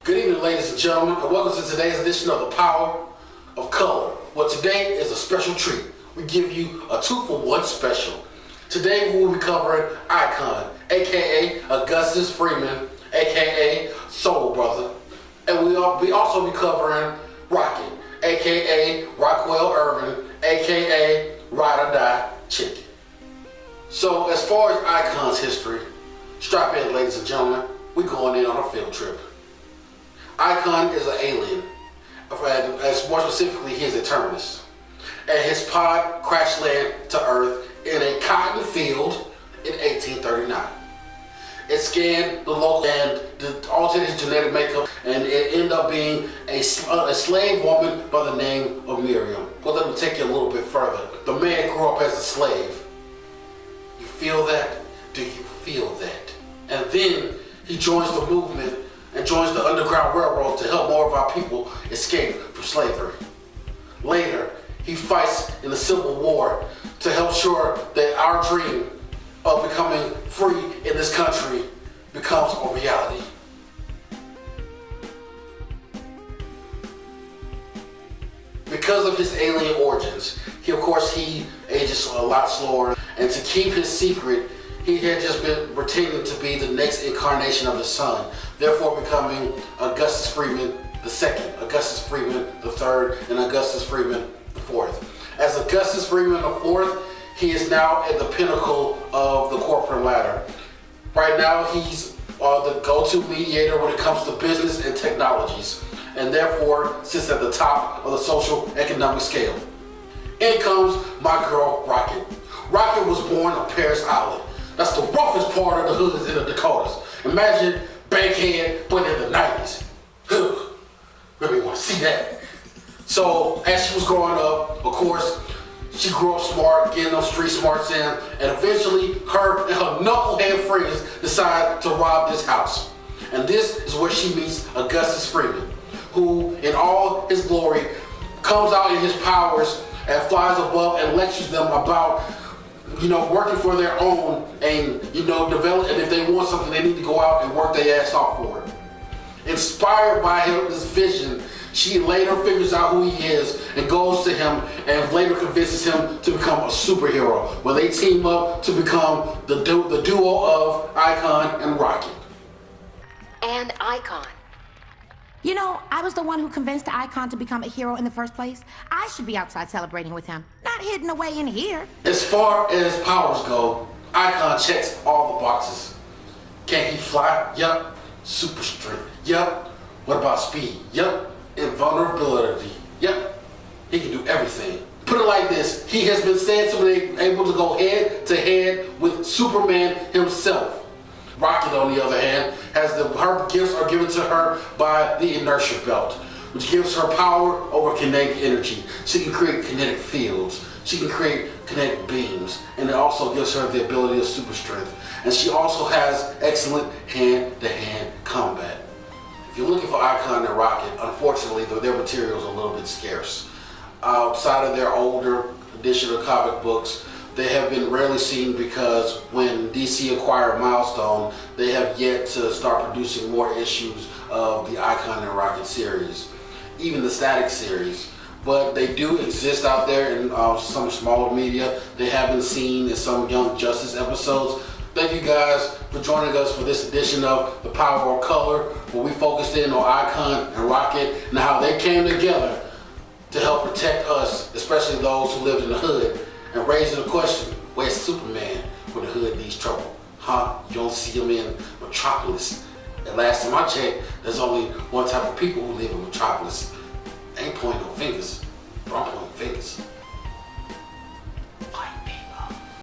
Good evening, ladies and gentlemen, and welcome to today's edition of The Power of Color. Well, today is a special treat. We give you a 2-for-1 special. Today we will be covering Icon, aka Augustus Freeman, aka Soul Brother. And we also be covering Rocket, aka Rockwell Irvin, aka Ride or Die Chicken. So as far as Icon's history, strap in, ladies and gentlemen, we're going in on a field trip. Icon is an alien, as more specifically, he is a terminus. And his pod crash landed to Earth in a cotton field in 1839. It scanned the local and altered his genetic makeup, and it ended up being a slave woman by the name of Miriam. Well, let me take you a little bit further. The man grew up as a slave. You feel that? Do you feel that? And then he joins the movement and joins the Underground Railroad to help more of our people escape from slavery. Later, he fights in the Civil War to help sure that our dream of becoming free in this country becomes a reality. Because of his alien origins, he ages a lot slower, and to keep his secret, he had just been pretending to be the next incarnation of the sun, therefore becoming Augustus Freeman II, Augustus Freeman III, and Augustus Freeman IV. As Augustus Freeman IV, he is now at the pinnacle of the corporate ladder. Right now, he's the go-to mediator when it comes to business and technologies, and therefore sits at the top of the social economic scale. In comes my girl, Rocket. Rocket was born on Parris Island. That's the roughest part of the hoods in the Dakotas. Imagine Bankhead, but in the 90s. Really want to see that. So, as she was growing up, of course, she grew up smart, getting those street smarts in, and eventually her and her knucklehead friends decide to rob this house. And this is where she meets Augustus Freeman, who, in all his glory, comes out in his powers and flies above and lectures them about working for their own and, develop, and if they want something, they need to go out and work their ass off for it. Inspired by his vision, she later figures out who he is and goes to him and later convinces him to become a superhero, where they team up to become the duo of Icon and Rocket. And Icon. You know, I was the one who convinced Icon to become a hero in the first place. I should be outside celebrating with him, not hidden away in here. As far as powers go, Icon checks all the boxes. Can he fly? Yup. Super strength? Yup. What about speed? Yup. Invulnerability? Yup. He can do everything. Put it like this, he has been said to be able to go head to head with Superman himself. Rocket, on the other hand, her gifts are given to her by the inertia belt, which gives her power over kinetic energy. She can create kinetic fields. She can create kinetic beams, and it also gives her the ability of super strength. And she also has excellent hand-to-hand combat. If you're looking for Icon and Rocket, unfortunately, their material is a little bit scarce. Outside of their older edition of comic books, they have been rarely seen because when DC acquired Milestone, they have yet to start producing more issues of the Icon and Rocket series, even the Static series. But they do exist out there in some smaller media. They have been seen in some Young Justice episodes. Thank you guys for joining us for this edition of The Power of Color, where we focused in on Icon and Rocket and how they came together to help protect us, especially those who lived in the hood, and raising the question, where's Superman when the hood needs trouble? Huh? You don't see him in Metropolis. And last time I checked, there's only one type of people who live in Metropolis. I ain't pointing no fingers, but I'm pointing fingers.